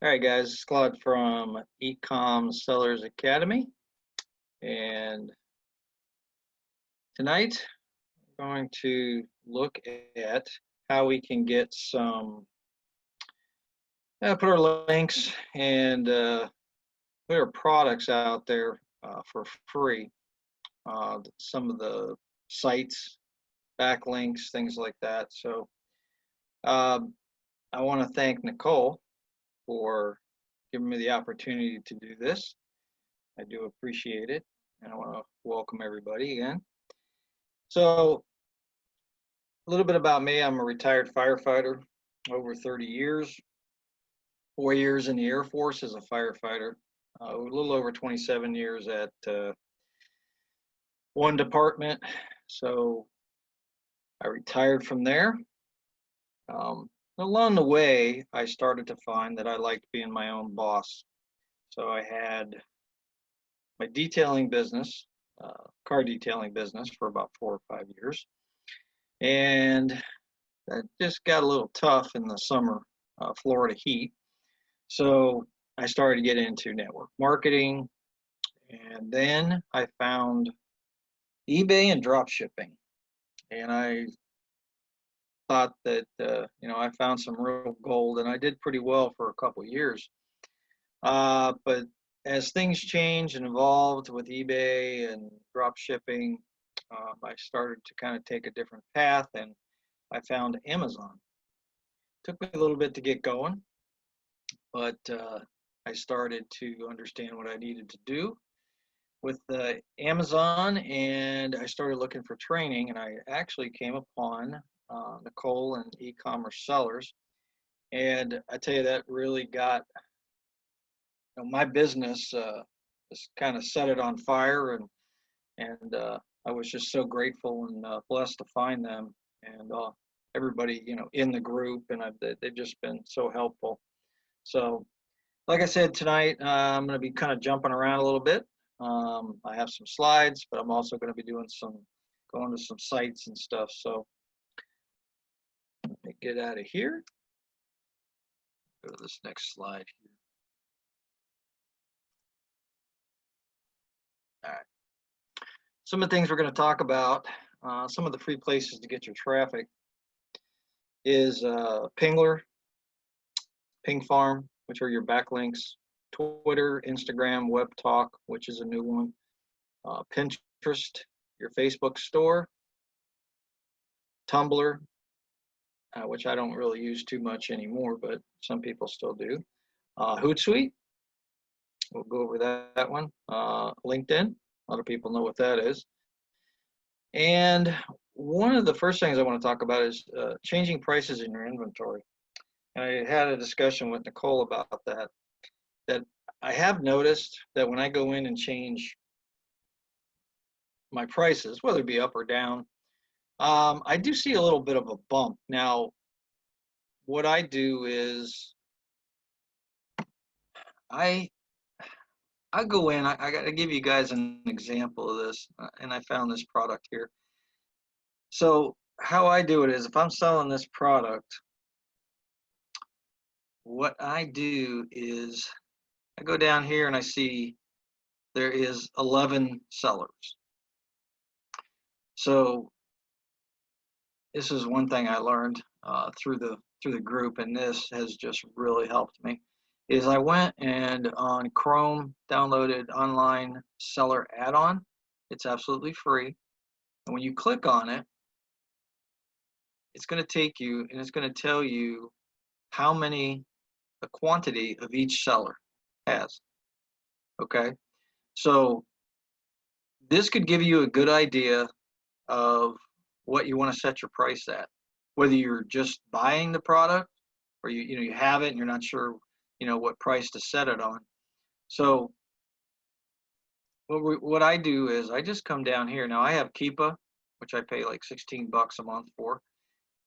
All right, guys, it's Claude from eCom Sellers Academy, and tonight we're going to look at how we can get some, put our links and put our products out there for free. Some of the sites, backlinks, things like that. So I want to thank Nicole for giving me the opportunity to do this. I do appreciate it, and I want to welcome everybody again. So, a little bit about me. I'm a retired firefighter, over 30 years, 4 years in the Air Force as a firefighter, a little over 27 years at one department. So, I retired from there. Along the way, I started to find that I liked being my own boss. So, I had my detailing business, car detailing business, for about 4 or 5 years. And that just got a little tough in the summer Florida heat. So I started to get into network marketing, and then I found eBay and drop shipping. And I thought that I found some real gold, and I did pretty well for a couple of years. But as things changed and evolved with eBay and drop shipping, I started to kind of take a different path, and I found Amazon. Took me a little bit to get going, but I started to understand what I needed to do with Amazon, and I started looking for training, and I actually came upon Nicole and e-commerce sellers, and I tell you, that really got my business just kind of set it on fire, and I was just so grateful and blessed to find them, and everybody in the group, and they've just been so helpful. So like I said, tonight I'm going to be kind of jumping around a little bit. I have some slides, but I'm also going to be going to some sites and stuff. So let me get out of here. Go to this next slide here. All right. Some of the things we're going to talk about, some of the free places to get your traffic is Pingler, Ping Farm, which are your backlinks, Twitter, Instagram, Web Talk, which is a new one, Pinterest, your Facebook store, Tumblr, which I don't really use too much anymore, but some people still do. Hootsuite, we'll go over that one. LinkedIn, a lot of people know what that is. And one of the first things I want to talk about is changing prices in your inventory. And I had a discussion with Nicole about that I have noticed that when I go in and change my prices, whether it be up or down, I do see a little bit of a bump. Now, what I do is I go in, I got to give you guys an example of this, and I found this product here. So how I do it is, if I'm selling this product, what I do is I go down here and I see there is 11 sellers. So this is one thing I learned through the group, and this has just really helped me, is I went and on Chrome downloaded online seller add-on. It's absolutely free. And when you click on it, it's going to take you and it's going to tell you how many, the quantity of each seller has. Okay. So this could give you a good idea of what you want to set your price at, whether you're just buying the product or you have it and you're not sure what price to set it on. So what I do is I just come down here. Now I have Keepa, which I pay like $16 a month for,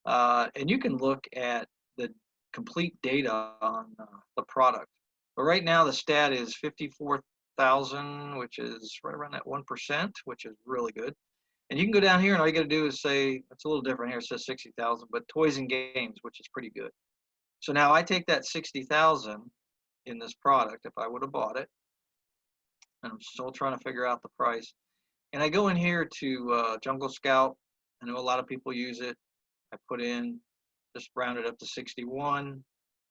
and you can look at the complete data on the product. But right now the stat is 54,000, which is right around that 1%, which is really good. And you can go down here and all you got to do is say, it's a little different here, it says 60,000, but toys and games, which is pretty good. So now I take that 60,000 in this product if I would have bought it. And I'm still trying to figure out the price. And I go in here to Jungle Scout. I know a lot of people use it. I put in, just round it up to 61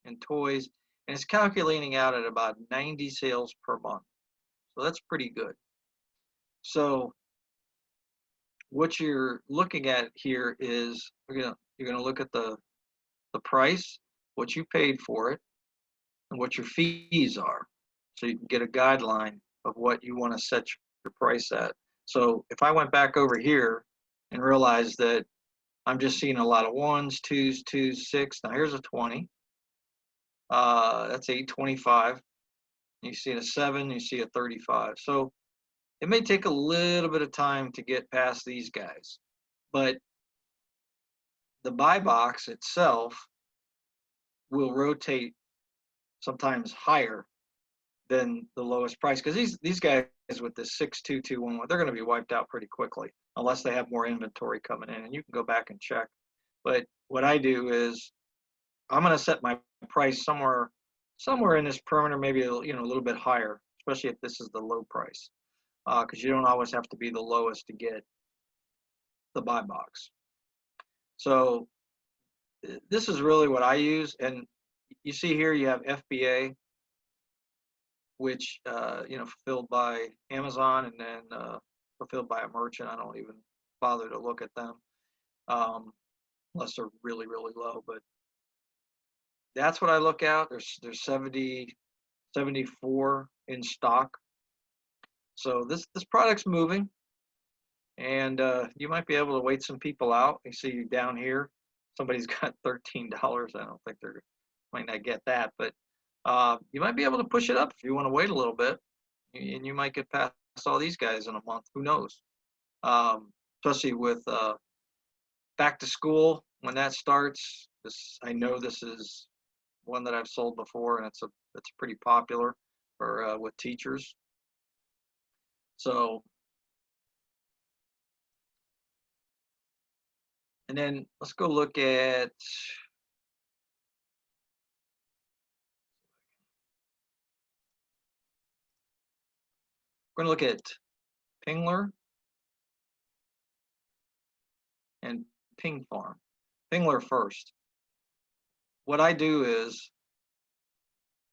in toys, and it's calculating out at about 90 sales per month. So that's pretty good. So what you're looking at here is you're gonna look at the price, what you paid for it, and what your fees are. So you can get a guideline of what you want to set your price at. So if I went back over here and realized that I'm just seeing a lot of ones, twos, 6. Now here's a 20. That's 825. You see a 7, you see a 35. So it may take a little bit of time to get past these guys, but the buy box itself will rotate sometimes higher than the lowest price, because these guys with the 6221, they're going to be wiped out pretty quickly unless they have more inventory coming in, and you can go back and check. But what I do is I'm going to set my price somewhere in this perimeter, maybe a little bit higher, especially if this is the low price, because you don't always have to be the lowest to get the buy box. So this is really what I use. And you see here you have FBA, which fulfilled by Amazon, and then fulfilled by a merchant. I don't even bother to look at them unless they're really, really low. But that's what I look at. There's 70, 74 in stock. So this product's moving, and you might be able to wait some people out. You see down here, somebody's got $13. I don't think they might not get that, but you might be able to push it up if you want to wait a little bit, and you might get past all these guys in a month. Who knows? Especially with back to school when that starts. I know this is one that I've sold before, and it's pretty popular for with teachers. So, and then let's go look at. We're going to look at Pingler and Ping Farm. Pingler first. What I do is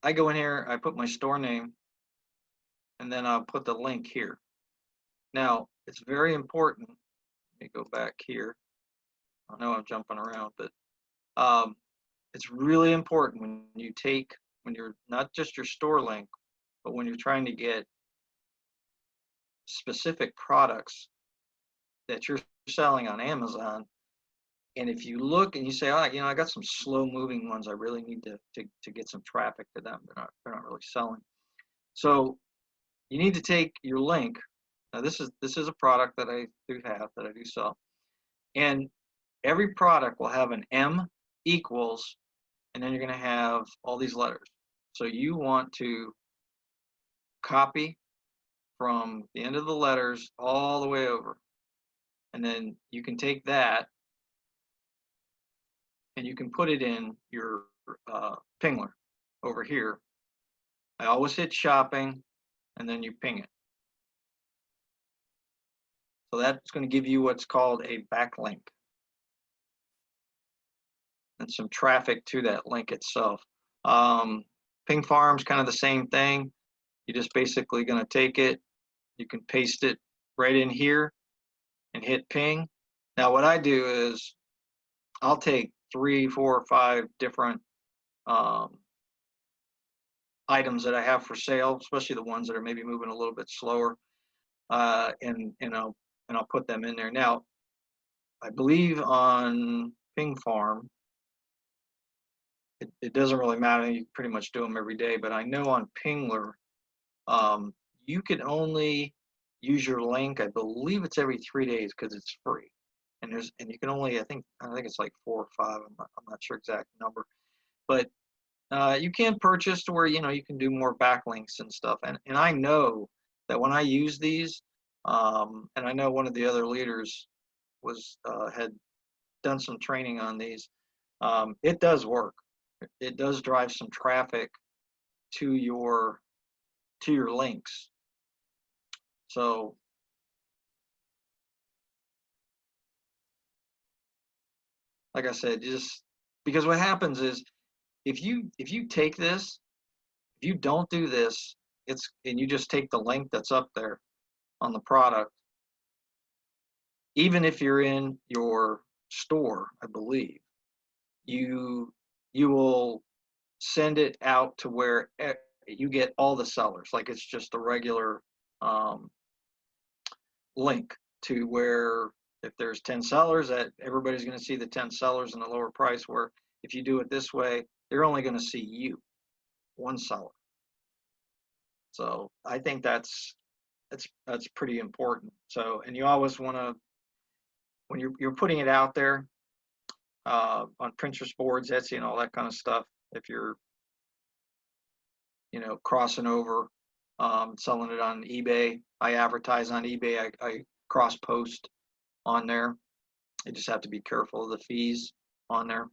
I go in here, I put my store name, and then I'll put the link here. Now, it's very important. Let me go back here. I know I'm jumping around, but it's really important when you're not just your store link, but when you're trying to get specific products that you're selling on Amazon. And if you look and you say, I got some slow moving ones, I really need to get some traffic to them. They're not really selling. So you need to take your link. Now this is a product that I do sell. And every product will have an M equals, and then you're going to have all these letters. So you want to copy from the end of the letters all the way over. And then you can take that and you can put it in your Pingler over here. I always hit shopping, and then you ping it. So that's going to give you what's called a backlink and some traffic to that link itself. Ping Farm's kind of the same thing. You're just basically going to take it, you can paste it right in here and hit ping. Now what I do is I'll take 3, 4, 5 different items that I have for sale, especially the ones that are maybe moving a little bit slower, and I'll put them in there. Now, I believe on Ping Farm, it doesn't really matter. You pretty much do them every day, but I know on Pingler, you can only use your link. I believe it's every 3 days because it's free, and you can only I think it's like 4 or 5. I'm not sure exact number, but you can purchase to where you can do more backlinks and stuff. And I know that when I use these, and I know one of the other leaders had done some training on these. It does work. It does drive some traffic to your links. So like I said, just because what happens is if you take this, if you don't do this, and you just take the link that's up there on the product, even if you're in your store, I believe, you will send it out to where you get all the sellers. Like it's just a regular link to where if there's 10 sellers, that everybody's going to see the 10 sellers in the lower price, where if you do it this way, they're only going to see you, one seller. So I think that's pretty important. So, and you always want to, when you're putting it out there on Pinterest boards, Etsy, and all that kind of stuff, if you're crossing over, selling it on eBay, I advertise on eBay, I cross post on there. You just have to be careful of the fees on there.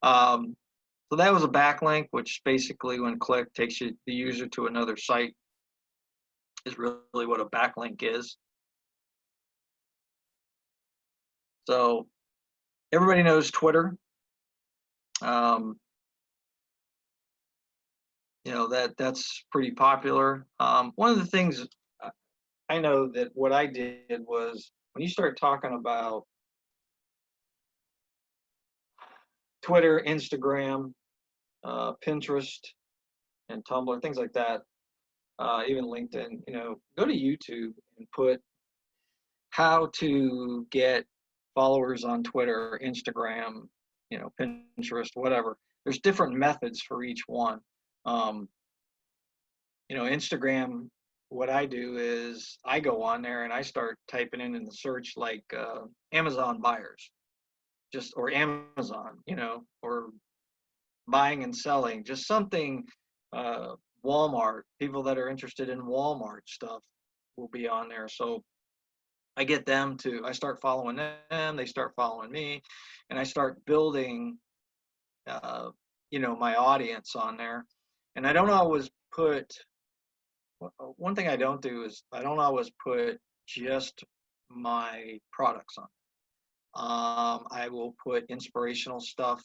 So that was a backlink, which basically when clicked takes the user to another site, is really what a backlink is. So everybody knows Twitter. That's pretty popular. One of the things I know that what I did was, when you start talking about Twitter, Instagram, Pinterest, and Tumblr, things like that, even LinkedIn, go to YouTube and put how to get followers on Twitter, Instagram, Pinterest, whatever. There's different methods for each one. Instagram, what I do is I go on there and I start typing in the search, like Amazon buyers, or Amazon, or buying and selling, just something, Walmart, people that are interested in Walmart stuff will be on there. So I get them I start following them, they start following me, and I start building, my audience on there. And I don't always put, one thing I don't do is I don't always put just my products on. I will put inspirational stuff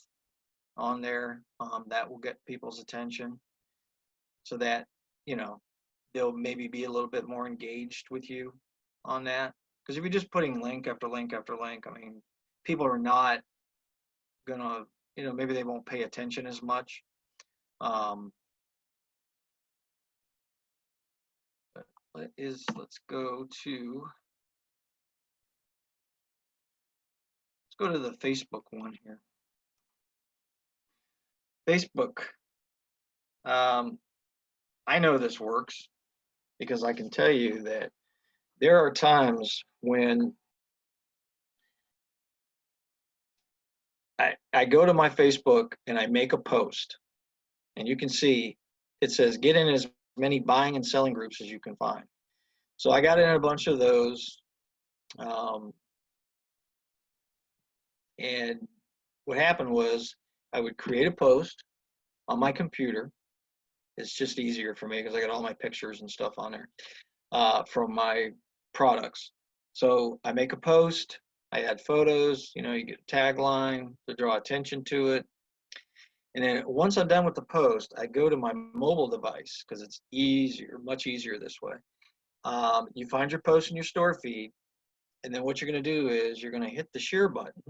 on there that will get people's attention, so that they'll maybe be a little bit more engaged with you on that. Because if you're just putting link after link after link, I mean, people are not gonna, maybe they won't pay attention as much. Let's go to the Facebook one here. Facebook. I know this works because I can tell you that there are times when I go to my Facebook and I make a post, and you can see it says get in as many buying and selling groups as you can find. So I got in a bunch of those, and what happened was I would create a post on my computer. It's just easier for me because I got all my pictures and stuff on there from my products. So I make a post, I add photos, you get a tagline to draw attention to it. And then once I'm done with the post, I go to my mobile device because it's easier, much easier this way. You find your post in your store feed, and then what you're going to do is you're going to hit the share button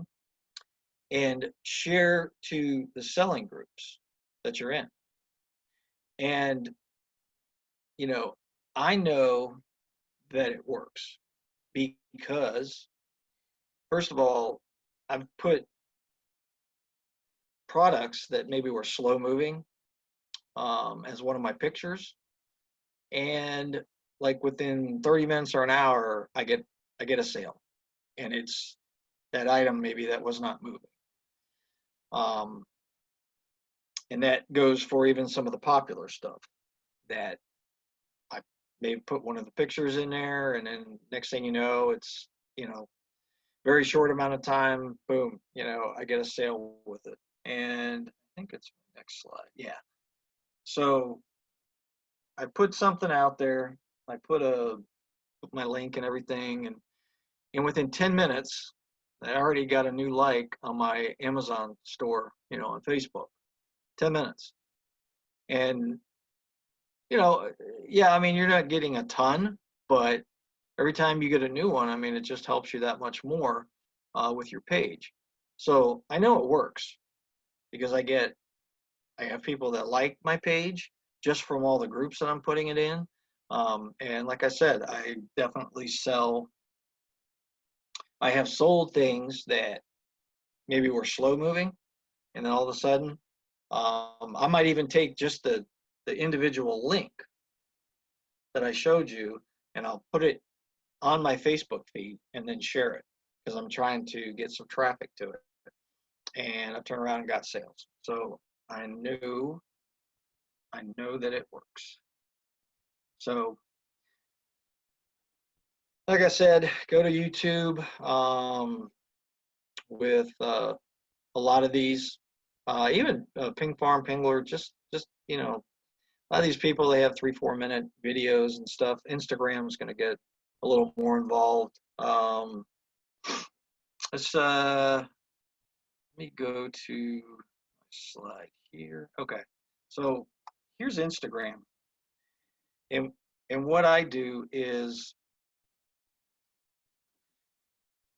and share to the selling groups that you're in. And, I know that it works because, first of all, I've put products that maybe were slow moving as one of my pictures, and like within 30 minutes or an hour, I get a sale, and it's that item maybe that was not moving. And that goes for even some of the popular stuff that I maybe put one of the pictures in there, and then next thing you know, it's, very short amount of time, boom, I get a sale with it. And I think it's next slide. Yeah. So I put something out there. I put my link and everything, and within 10 minutes, I already got a new like on my Amazon store, on Facebook. 10 minutes. And, yeah, I mean, you're not getting a ton, but every time you get a new one, I mean, it just helps you that much more with your page. So I know it works because I have people that like my page just from all the groups that I'm putting it in. And like I said, I have sold things that maybe were slow moving, and then all of a sudden, I might even take just the individual link that I showed you, and I'll put it on my Facebook feed and then share it because I'm trying to get some traffic to it. And I turned around and got sales. So I know that it works. So, like I said, go to YouTube with a lot of these, even Ping Farm Pingler. Just a lot of these people, they have 3-4 minute videos and stuff. Instagram's going to get a little more involved. Let me go to my slide here. Okay, so here's Instagram, and what I do is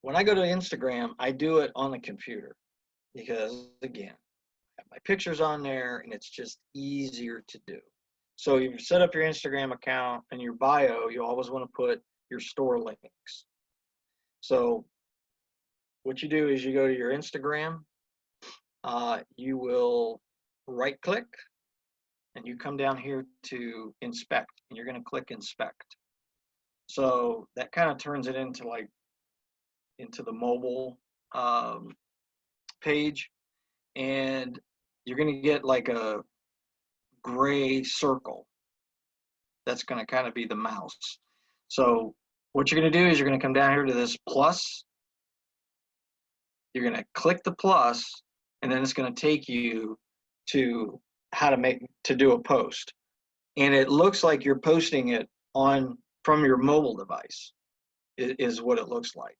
when I go to Instagram, I do it on the computer because again, I have my pictures on there, and it's just easier to do. So you set up your Instagram account, and your bio, you always want to put your store links. So what you do is you go to your Instagram, you will right click, and you come down here to inspect, and you're going to click inspect. So that kind of turns it into the mobile page, and you're going to get like a gray circle. That's going to kind of be the mouse. So what you're going to do is you're going to come down here to this plus. You're going to click the plus, and then it's going to take you to how to do a post. And it looks like you're posting it from your mobile device is what it looks like.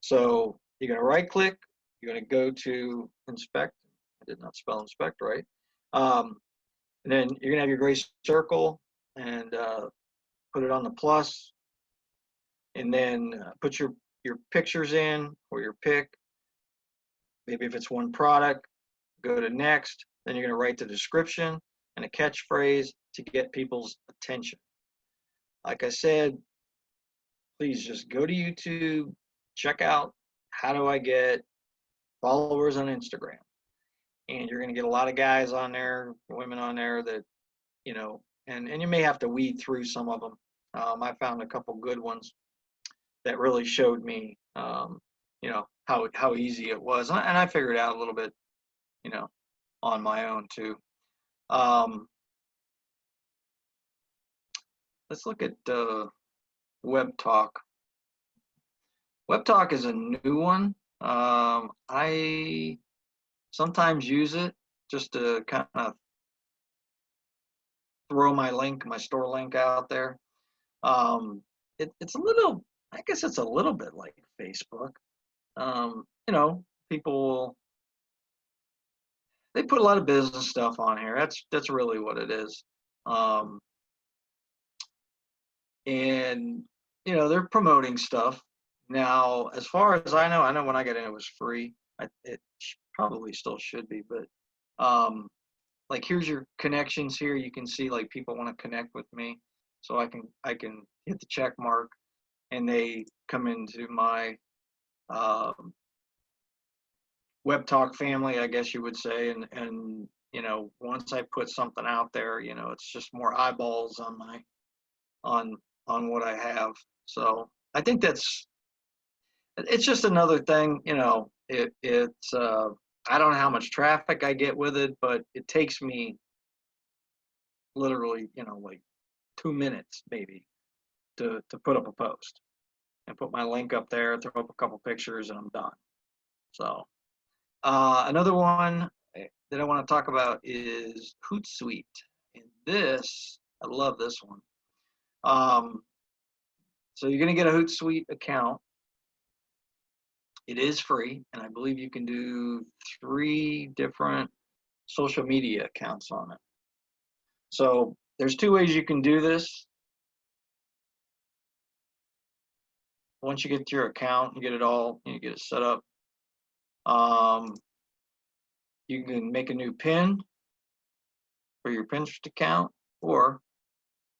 So you're going to right click, you're going to go to inspect. I did not spell inspect right. And then you're going to have your gray circle and put it on the plus, and then put your pictures in or your pick. Maybe if it's one product, go to next. Then you're going to write the description and a catchphrase to get people's attention. Like I said, please just go to YouTube, check out how do I get followers on Instagram. And you're going to get a lot of guys on there, women on there that, and you may have to weed through some of them. I found a couple good ones that really showed me, how easy it was. And I figured out a little bit, on my own too. Let's look at Web Talk. Web Talk is a new one. I sometimes use it just to kind of throw my store link out there. It's a little, I guess it's a little bit like Facebook. People, they put a lot of business stuff on here. That's really what it is. And they're promoting stuff. Now, as far as I know when I got in it was free. It probably still should be, but like here's your connections here. You can see like people want to connect with me, so I can hit the check mark, and they come into my Web Talk family, I guess you would say, and once I put something out there, it's just more eyeballs on my on what I have. So I think it's just another thing, it's I don't know how much traffic I get with it, but it takes me literally, like 2 minutes maybe to put up a post and put my link up there, throw up a couple pictures, and I'm done. So another one that I want to talk about is Hootsuite. this, I love this one. So you're going to get a Hootsuite account. It is free, and I believe you can do 3 different social media accounts on it. So there's 2 ways you can do this. Once you get your account, you get it set up. You can make a new pin for your Pinterest account, or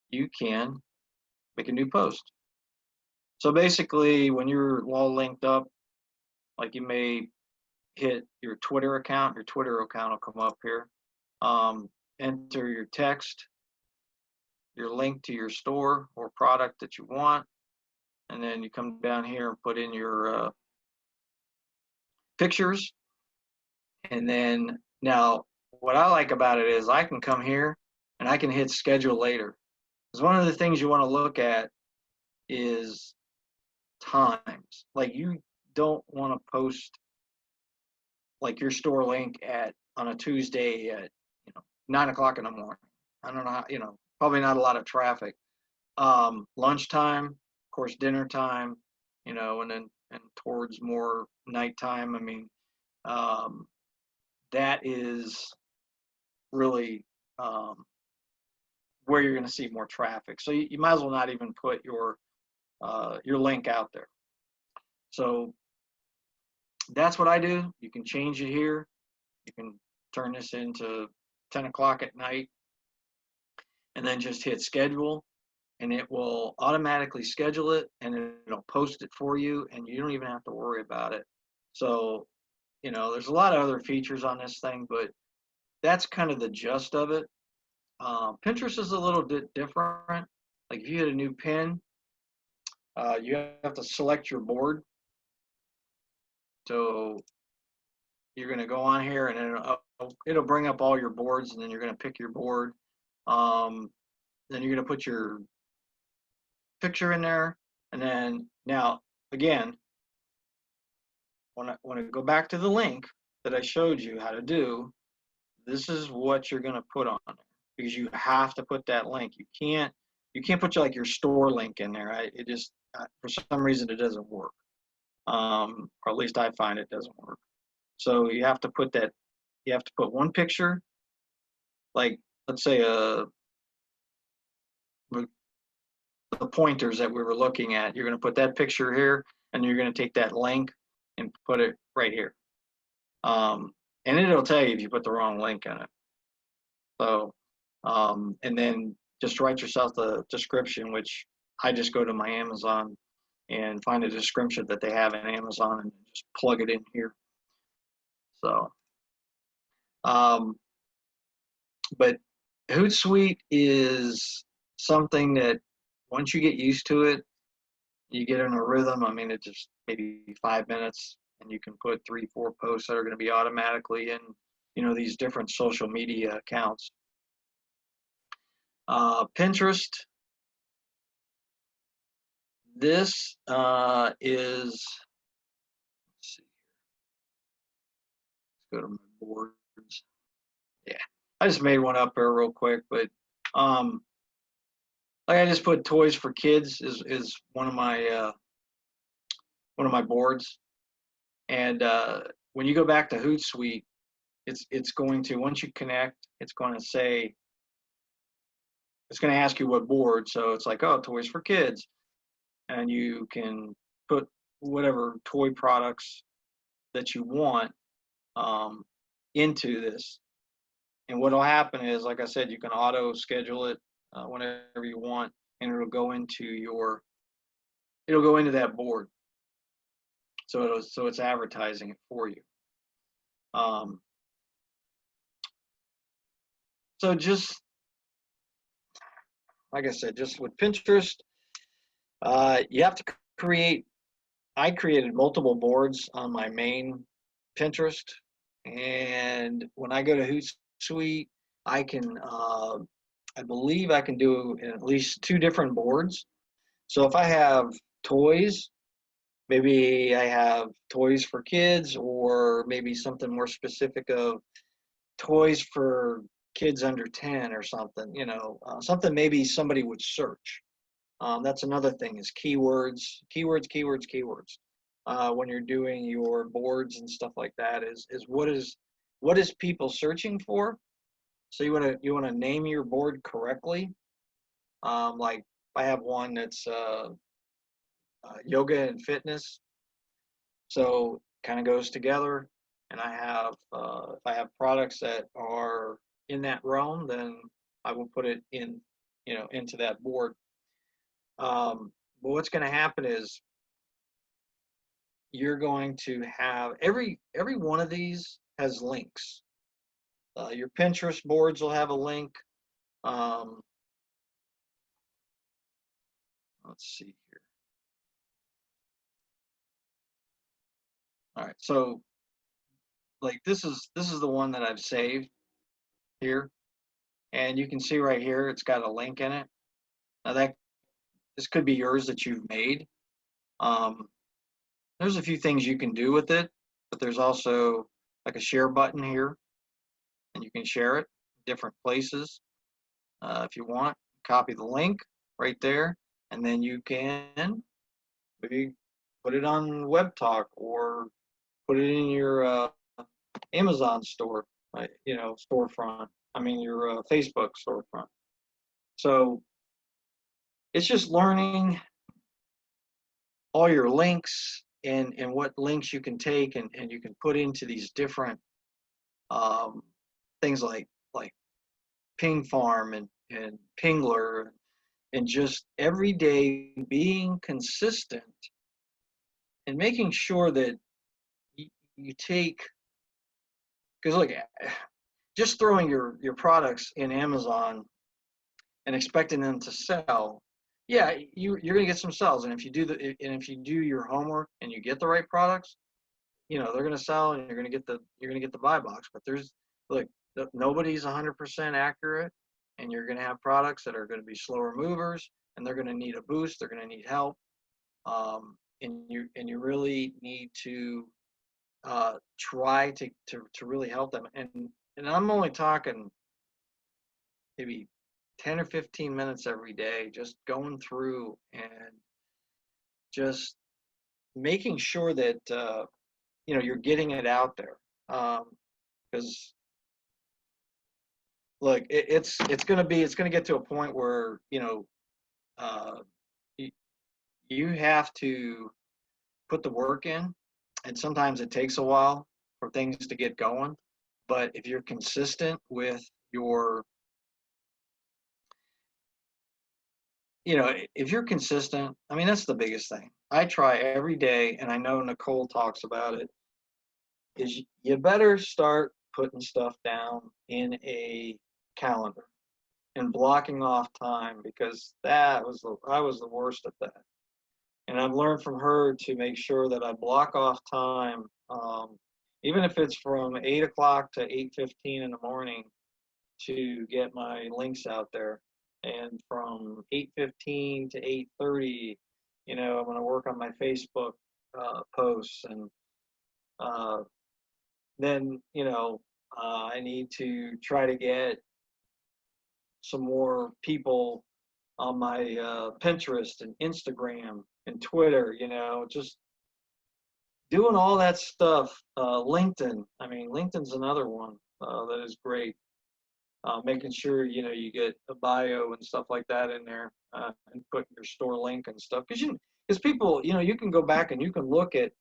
you can make a new post. So basically, when you're all linked up, like you may hit your Twitter account will come up here. Enter your text, your link to your store or product that you want, and then you come down here and put in your pictures. And then now what I like about it is I can come here and I can hit schedule later. Because one of the things you want to look at is times. Like, you don't want to post like your store link on a Tuesday at 9 o'clock in the morning. I don't know how, probably not a lot of traffic. Lunchtime, of course, dinner time, and towards more nighttime. I mean, that is really where you're going to see more traffic. So you might as well not even put your link out there. So that's what I do. You can change it here. You can turn this into 10 o'clock at night, and then just hit schedule, and it will automatically schedule it, and it'll post it for you, and you don't even have to worry about it. So, there's a lot of other features on this thing, but that's kind of the gist of it. Pinterest is a little bit different. Like, if you hit a new pin, you have to select your board. So you're going to go on here, and it'll bring up all your boards, and then you're going to pick your board. Then you're going to put your picture in there, and then now again, when I go back to the link that I showed you how to do, this is what you're going to put on there, because you have to put that link. You can't put your store link in there. It just for some reason it doesn't work, or at least I find it doesn't work. So you have to put one picture, like let's say the pointers that we were looking at. You're going to put that picture here, and you're going to take that link and put it right here. And it'll tell you if you put the wrong link in it. So, and then just write yourself the description, which I just go to my Amazon and find a description that they have in Amazon and just plug it in here. So, but Hootsuite is something that once you get used to it, you get in a rhythm. I mean, it's just maybe 5 minutes, and you can put 3-4 posts that are going to be automatically in, these different social media accounts. Pinterest. This is, let's see here. Let's go to my boards. Yeah, I just made one up here real quick, but like I just put toys for kids is one of my boards, and when you go back to Hootsuite, it's going to, once you connect, it's going to ask you what board. So it's like, oh, toys for kids, and you can put whatever toy products that you want into this. And what will happen is, like I said, you can auto schedule it whenever you want, and it'll go into that board. So it's advertising it for you. So just like I said, just with Pinterest, you have to I created multiple boards on my main Pinterest, and when I go to Hootsuite, I can, I believe I can do at least 2 different boards. So if I have toys, maybe I have toys for kids, or maybe something more specific of toys for kids under 10 or something, something maybe somebody would search. That's another thing is keywords, keywords, keywords, keywords. When you're doing your boards and stuff like that is what is people searching for? So you want to name your board correctly. Like I have one that's yoga and fitness, so kind of goes together. And I have if I have products that are in that realm, then I will put it in, into that board. But what's going to happen is you're going to have every one of these has links. Your Pinterest boards will have a link. Let's see here. All right, so like this is the one that I've saved here, and you can see right here it's got a link in it. Now this could be yours that you've made. There's a few things you can do with it, but there's also like a share button here, and you can share it different places if you want. Copy the link right there, and then you can maybe put it on Web Talk or put it in your Amazon store, storefront. I mean your Facebook storefront. So it's just learning all your links and what links you can take and you can put into these different things like Ping Farm and Pingler, and just every day being consistent and making sure that you take, because look, just throwing your products in Amazon and expecting them to sell, yeah, you're going to get some sales. And if you do your homework and you get the right products, they're going to sell, and you're going to get the buy box. But nobody's 100% accurate, and you're going to have products that are going to be slower movers, and they're going to need a boost. They're going to need help, and you really need to try to really help them. And I'm only talking maybe 10 or 15 minutes every day, just going through and just making sure that you're getting it out there. Because look, it's going to get to a point where you have to put the work in, and sometimes it takes a while for things to get going. But if you're consistent with your if you're consistent, I mean, that's the biggest thing. I try every day, and I know Nicole talks about it, is you better start putting stuff down in a calendar and blocking off time, because I was the worst at that. And I've learned from her to make sure that I block off time, even if it's from 8 o'clock to 8:15 in the morning, to get my links out there. And from 8:15 to 8:30, I'm going to work on my Facebook posts, and then I need to try to get some more people on my Pinterest and Instagram and Twitter. Just doing all that stuff. LinkedIn. I mean, LinkedIn's another one that is great. Making sure you get a bio and stuff like that in there, and put your store link and stuff, because people, you can go back and you can look at,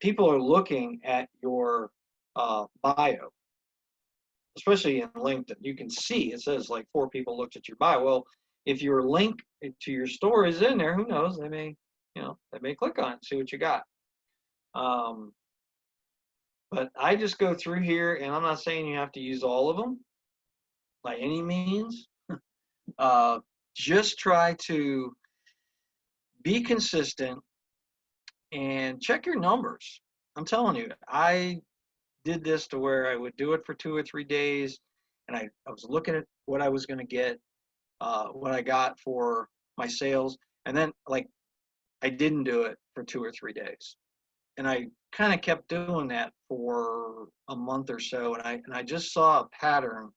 people are looking at your bio, especially in LinkedIn. You can see it says like 4 people looked at your bio. Well, if your link to your store is in there, who knows, they may click on it, see what you got. But I just go through here, and I'm not saying you have to use all of them by any means. Just try to be consistent and check your numbers. I'm telling you, I did this to where I would do it for 2 or 3 days, and I was looking at what I was going to get, what I got for my sales, and then I didn't do it for 2 or 3 days, and I kind of kept doing that for a month or so, and I just saw a pattern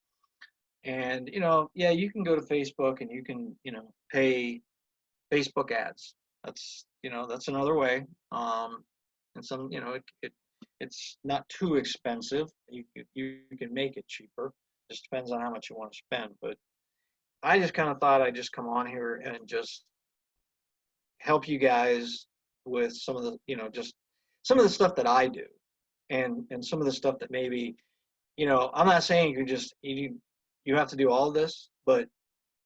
And, yeah, you can go to Facebook and you can, pay Facebook ads. That's another way. And some, it's not too expensive. You can make it cheaper. Just depends on how much you want to spend. But I just kind of thought I'd just come on here and just help you guys with some of the, just some of the stuff that I do, and some of the stuff that maybe, I'm not saying you have to do all this, but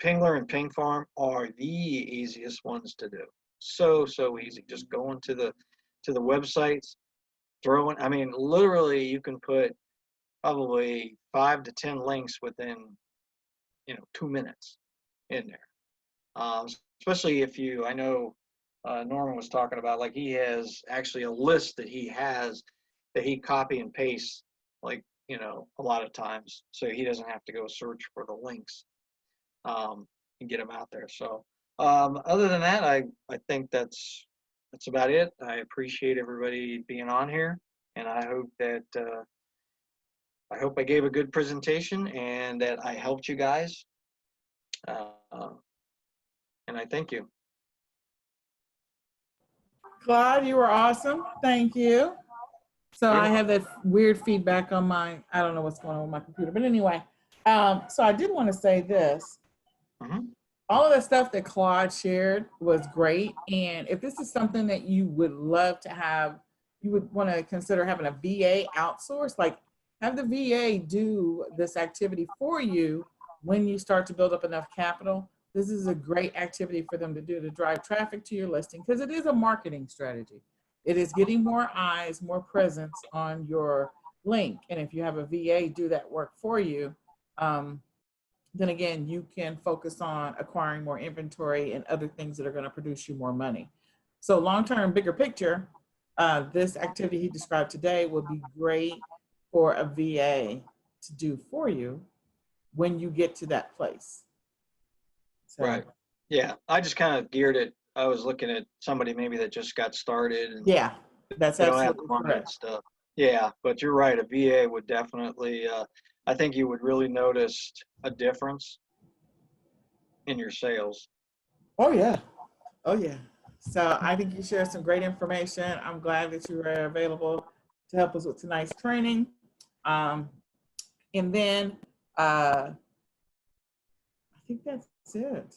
Pingler and Ping Farm are the easiest ones to do. So easy. Just going to the websites, I mean, literally you can put probably 5 to 10 links within, 2 minutes in there. Especially if I know Norman was talking about, like, he has actually a list that he copy and pastes, like, a lot of times, so he doesn't have to go search for the links, and get them out there. So other than that, I think that's about it. I appreciate everybody being on here, and I hope I gave a good presentation and that I helped you guys. And I thank you. Claude, you were awesome. Thank you. So I have that weird feedback on I don't know what's going on with my computer, but anyway, so I did want to say this. All of the stuff that Claude shared was great. And if this is something that you would love to have, you would want to consider having a VA outsource, like have the VA do this activity for you when you start to build up enough capital. This is a great activity for them to do to drive traffic to your listing, because it is a marketing strategy. It is getting more eyes, more presence on your link. And if you have a VA do that work for you, then again, you can focus on acquiring more inventory and other things that are going to produce you more money. So long-term, bigger picture, this activity he described today would be great for a VA to do for you when you get to that place. So, right. Yeah. I just kind of geared it. I was looking at somebody maybe that just got started, and yeah, that's absolutely money and stuff. Yeah, but you're right. A VA would definitely, I think you would really notice a difference in your sales. Oh yeah. Oh yeah. So I think you shared some great information. I'm glad that you were available to help us with tonight's training. And then I think that's it.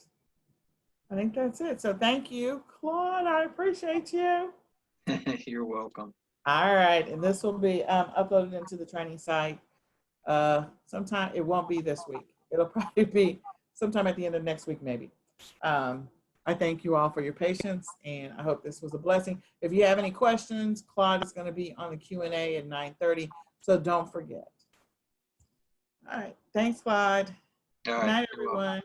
I think that's it. So thank you, Claude. I appreciate you. You're welcome. All right. And this will be uploaded into the training site. Sometime, it won't be this week. It'll probably be sometime at the end of next week, maybe. I thank you all for your patience, and I hope this was a blessing. If you have any questions, Claude is going to be on the Q&A at 9:30, so don't forget. All right. Thanks, Claude. All right. Good night, everyone.